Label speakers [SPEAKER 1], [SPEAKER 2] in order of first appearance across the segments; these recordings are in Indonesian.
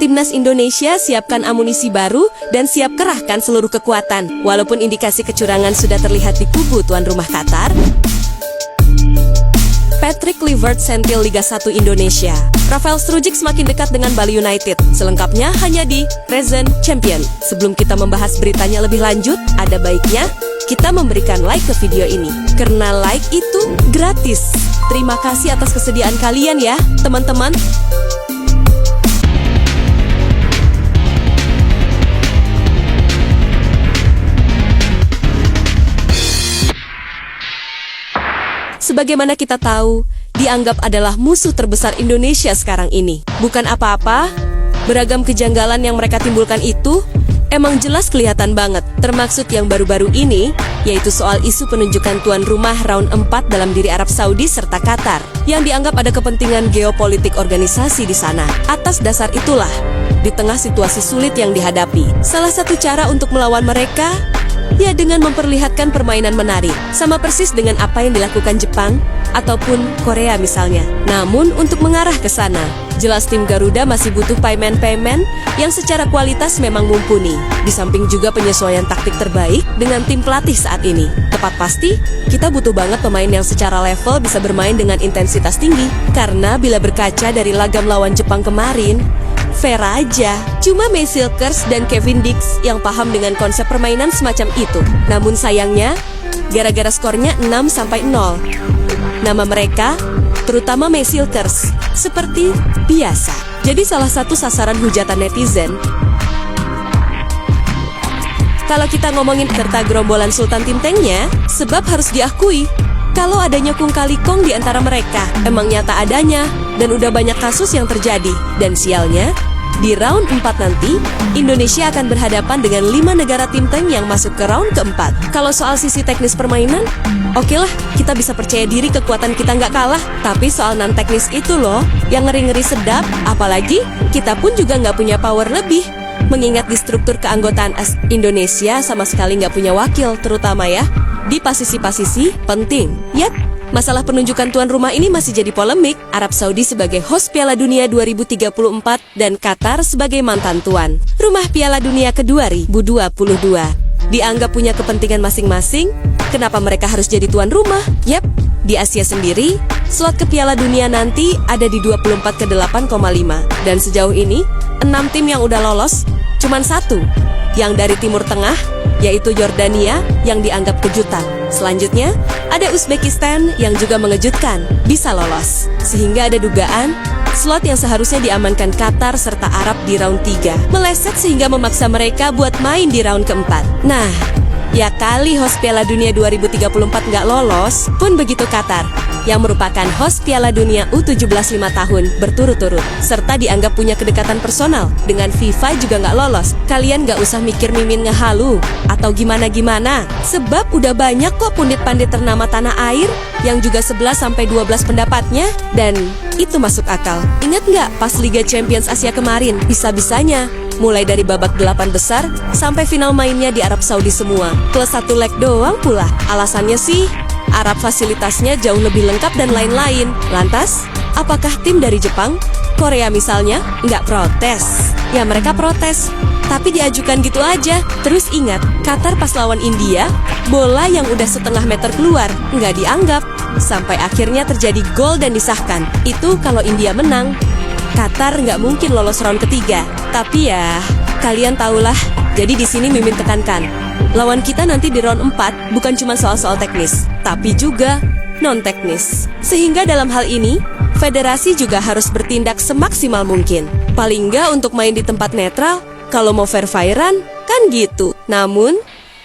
[SPEAKER 1] Timnas Indonesia siapkan amunisi baru dan siap kerahkan seluruh kekuatan. Walaupun indikasi kecurangan sudah terlihat di kubu tuan rumah Qatar, Patrick Kluivert sentil Liga 1 Indonesia. Rafael Strujic semakin dekat dengan Bali United. Selengkapnya hanya di Present Champion. Sebelum kita membahas beritanya lebih lanjut, ada baiknya kita memberikan like ke video ini. Karena like itu gratis. Terima kasih atas kesediaan kalian ya, teman-teman. Sebagaimana kita tahu, dianggap adalah musuh terbesar Indonesia sekarang ini. Bukan apa-apa, beragam kejanggalan yang mereka timbulkan itu emang jelas kelihatan banget. Termaksud yang baru-baru ini, yaitu soal isu penunjukan tuan rumah round 4 dalam diri Arab Saudi serta Qatar, yang dianggap ada kepentingan geopolitik organisasi di sana. Atas dasar itulah, di tengah situasi sulit yang dihadapi, salah satu cara untuk melawan mereka ya dengan memperlihatkan permainan menarik, sama persis dengan apa yang dilakukan Jepang ataupun Korea misalnya. Namun untuk mengarah ke sana, jelas tim Garuda masih butuh pemain-pemain yang secara kualitas memang mumpuni. Di samping juga penyesuaian taktik terbaik dengan tim pelatih saat ini. Tepat pasti, kita butuh banget pemain yang secara level bisa bermain dengan intensitas tinggi. Karena bila berkaca dari lagam lawan Jepang kemarin, fair aja, cuma May Silkers dan Kevin Dix yang paham dengan konsep permainan semacam itu. Namun sayangnya, gara-gara skornya 6-0, nama mereka, terutama May Silkers, seperti biasa jadi salah satu sasaran hujatan netizen. Kalau kita ngomongin serta gerombolan Sultan Tim Tanknya, sebab harus diakui, kalau adanya kung kali kong di antara mereka, emang nyata adanya, dan udah banyak kasus yang terjadi. Dan sialnya, di round 4 nanti, Indonesia akan berhadapan dengan 5 negara tim tank yang masuk ke round keempat. Kalau soal sisi teknis permainan, oke lah, kita bisa percaya diri kekuatan kita nggak kalah. Tapi soal non-teknis itu loh, yang ngeri-ngeri sedap, apalagi kita pun juga nggak punya power lebih. Mengingat di struktur keanggotaan Indonesia sama sekali nggak punya wakil, terutama ya di posisi-posisi penting. Yap, masalah penunjukan tuan rumah ini masih jadi polemik. Arab Saudi sebagai host Piala Dunia 2034 dan Qatar sebagai mantan tuan rumah Piala Dunia ke-2022. Dianggap punya kepentingan masing-masing. Kenapa mereka harus jadi tuan rumah? Yap, di Asia sendiri, slot ke Piala Dunia nanti ada di 24 ke 8,5. Dan sejauh ini, 6 tim yang udah lolos, cuman 1 yang dari Timur Tengah, yaitu Yordania yang dianggap kejutan. Selanjutnya, ada Uzbekistan yang juga mengejutkan, bisa lolos. Sehingga ada dugaan, slot yang seharusnya diamankan Qatar serta Arab di round 3 meleset sehingga memaksa mereka buat main di round keempat. Nah, ya kali host Piala Dunia 2034 nggak lolos, pun begitu Qatar, yang merupakan host Piala Dunia U17 5 tahun berturut-turut, serta dianggap punya kedekatan personal dengan FIFA juga nggak lolos. Kalian nggak usah mikir mimin ngehalu atau gimana-gimana, sebab udah banyak kok pundit-pandit ternama tanah air yang juga 11-12 pendapatnya, dan itu masuk akal. Ingat nggak pas Liga Champions Asia kemarin, bisa-bisanya mulai dari babak 8 besar sampai final mainnya di Arab Saudi semua, plus 1 leg doang pula. Alasannya sih, Arab fasilitasnya jauh lebih lengkap dan lain-lain. Lantas, apakah tim dari Jepang, Korea misalnya, nggak protes? Ya mereka protes, tapi diajukan gitu aja. Terus ingat, Qatar pas lawan India, bola yang udah setengah meter keluar, nggak dianggap. Sampai akhirnya terjadi gol dan disahkan. Itu kalau India menang. Qatar nggak mungkin lolos round ketiga. Tapi ya, kalian tahulah. Jadi di sini Mimin tekankan, lawan kita nanti di round 4 bukan cuma soal-soal teknis, tapi juga non-teknis. Sehingga dalam hal ini, federasi juga harus bertindak semaksimal mungkin. Paling nggak untuk main di tempat netral, kalau mau fair-fairan, kan gitu. Namun,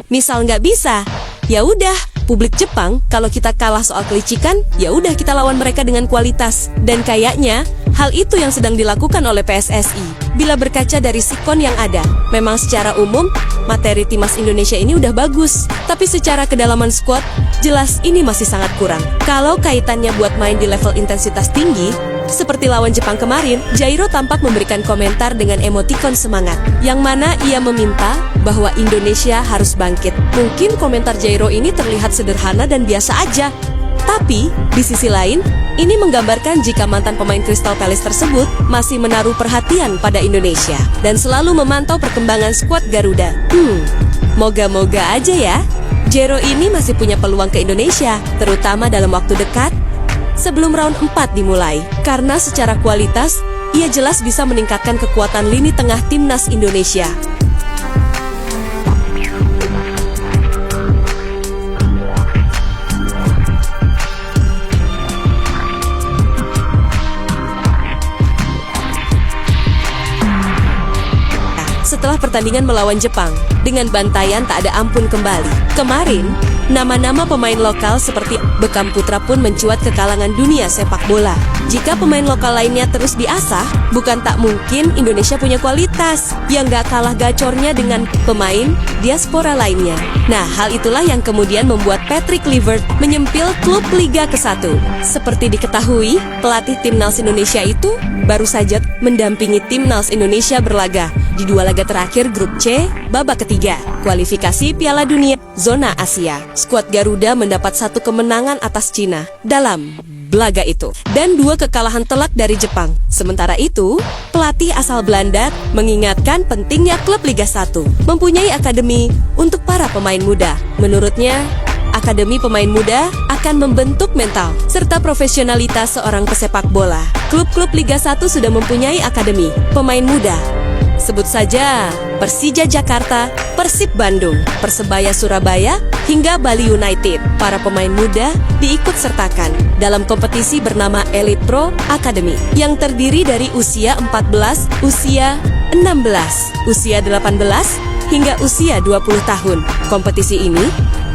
[SPEAKER 1] misal nggak bisa, ya udah, publik Jepang, kalau kita kalah soal kelicikan, ya udah kita lawan mereka dengan kualitas. Dan kayaknya, hal itu yang sedang dilakukan oleh PSSI. Bila berkaca dari sikon yang ada, memang secara umum, materi timnas Indonesia ini udah bagus. Tapi secara kedalaman skuad, jelas ini masih sangat kurang. Kalau kaitannya buat main di level intensitas tinggi, seperti lawan Jepang kemarin, Jairo tampak memberikan komentar dengan emotikon semangat, yang mana ia meminta bahwa Indonesia harus bangkit. Mungkin komentar Jairo ini terlihat sederhana dan biasa aja, Tapi, di sisi lain, ini menggambarkan jika mantan pemain Crystal Palace tersebut masih menaruh perhatian pada Indonesia dan selalu memantau perkembangan skuad Garuda. Moga-moga aja ya, Jero ini masih punya peluang ke Indonesia, terutama dalam waktu dekat sebelum round 4 dimulai. Karena secara kualitas, ia jelas bisa meningkatkan kekuatan lini tengah timnas Indonesia. Setelah pertandingan melawan Jepang, dengan bantaian tak ada ampun kembali. Kemarin, nama-nama pemain lokal seperti Beckham Putra pun mencuat ke kalangan dunia sepak bola. Jika pemain lokal lainnya terus diasah, bukan tak mungkin Indonesia punya kualitas yang gak kalah gacornya dengan pemain diaspora lainnya. Nah, hal itulah yang kemudian membuat Patrick Kluivert menyempil klub Liga ke-1. Seperti diketahui, pelatih timnas Indonesia itu baru saja mendampingi timnas Indonesia berlaga di 2 laga terakhir grup C, babak ketiga, kualifikasi Piala Dunia zona Asia. Skuad Garuda mendapat 1 kemenangan atas Cina dalam laga itu dan 2 kekalahan telak dari Jepang. Sementara itu, pelatih asal Belanda mengingatkan pentingnya klub Liga 1 mempunyai akademi untuk para pemain muda. Menurutnya, akademi pemain muda akan membentuk mental serta profesionalitas seorang pesepak bola. Klub-klub Liga 1 sudah mempunyai akademi pemain muda. Sebut saja Persija Jakarta, Persib Bandung, Persebaya Surabaya, hingga Bali United. Para pemain muda diikut sertakan dalam kompetisi bernama Elite Pro Academy yang terdiri dari usia 14, usia 16, usia 18, hingga usia 20 tahun. Kompetisi ini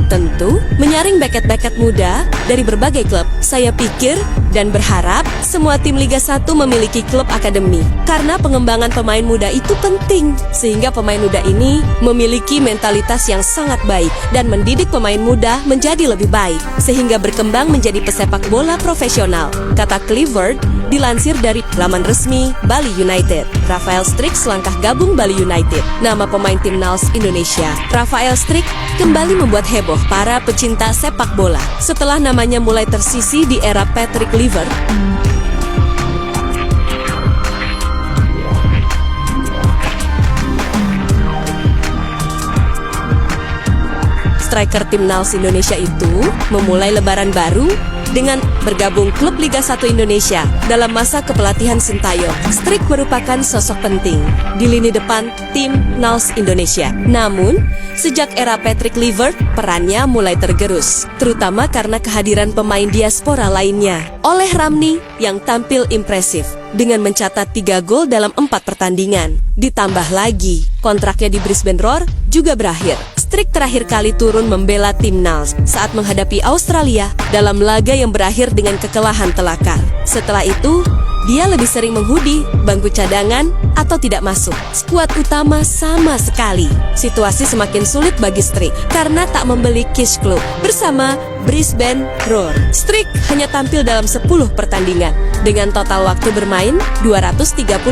[SPEAKER 1] tentu menyaring bakat-bakat muda dari berbagai klub. Saya pikir dan berharap semua tim Liga 1 memiliki klub akademi karena pengembangan pemain muda itu penting sehingga pemain muda ini memiliki mentalitas yang sangat baik dan mendidik pemain muda menjadi lebih baik sehingga berkembang menjadi pesepak bola profesional, kata Kluivert dilansir dari laman resmi Bali United. Rafael Struijk selangkah gabung Bali United. Nama pemain timnas Indonesia, Rafael Struijk, kembali membuat heboh para pecinta sepak bola setelah namanya mulai tersisih di era Patrick Kluivert. Striker timnas Indonesia itu memulai lebaran baru dengan bergabung klub Liga 1 Indonesia dalam masa kepelatihan Sintayong. Struijk merupakan sosok penting di lini depan timnas Indonesia. Namun, sejak era Patrick Kluivert, perannya mulai tergerus, terutama karena kehadiran pemain diaspora lainnya. Oleh Ramni yang tampil impresif dengan mencatat 3 gol dalam 4 pertandingan. Ditambah lagi, kontraknya di Brisbane Roar juga berakhir. Struijk terakhir kali turun membela timnas saat menghadapi Australia dalam laga yang berakhir dengan kekalahan telakar. Setelah itu, dia lebih sering menghuni bangku cadangan atau tidak masuk skuad utama sama sekali. Situasi semakin sulit bagi Struijk karena tak membeli cash club bersama Brisbane Roar. Struijk hanya tampil dalam 10 pertandingan dengan total waktu bermain 239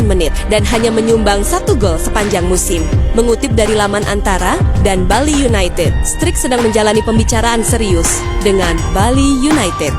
[SPEAKER 1] menit dan hanya menyumbang 1 gol sepanjang musim. Mengutip dari laman Antara dan Bali United, Struijk sedang menjalani pembicaraan serius dengan Bali United.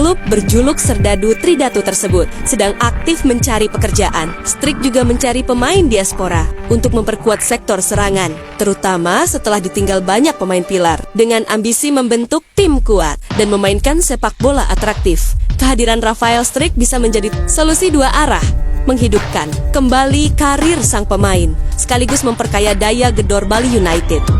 [SPEAKER 1] klub berjuluk Serdadu Tridatu tersebut sedang aktif mencari pekerjaan. Strik juga mencari pemain diaspora untuk memperkuat sektor serangan, terutama setelah ditinggal banyak pemain pilar, dengan ambisi membentuk tim kuat dan memainkan sepak bola atraktif. Kehadiran Rafael Strik bisa menjadi solusi dua arah, menghidupkan kembali karir sang pemain, sekaligus memperkaya daya gedor Bali United.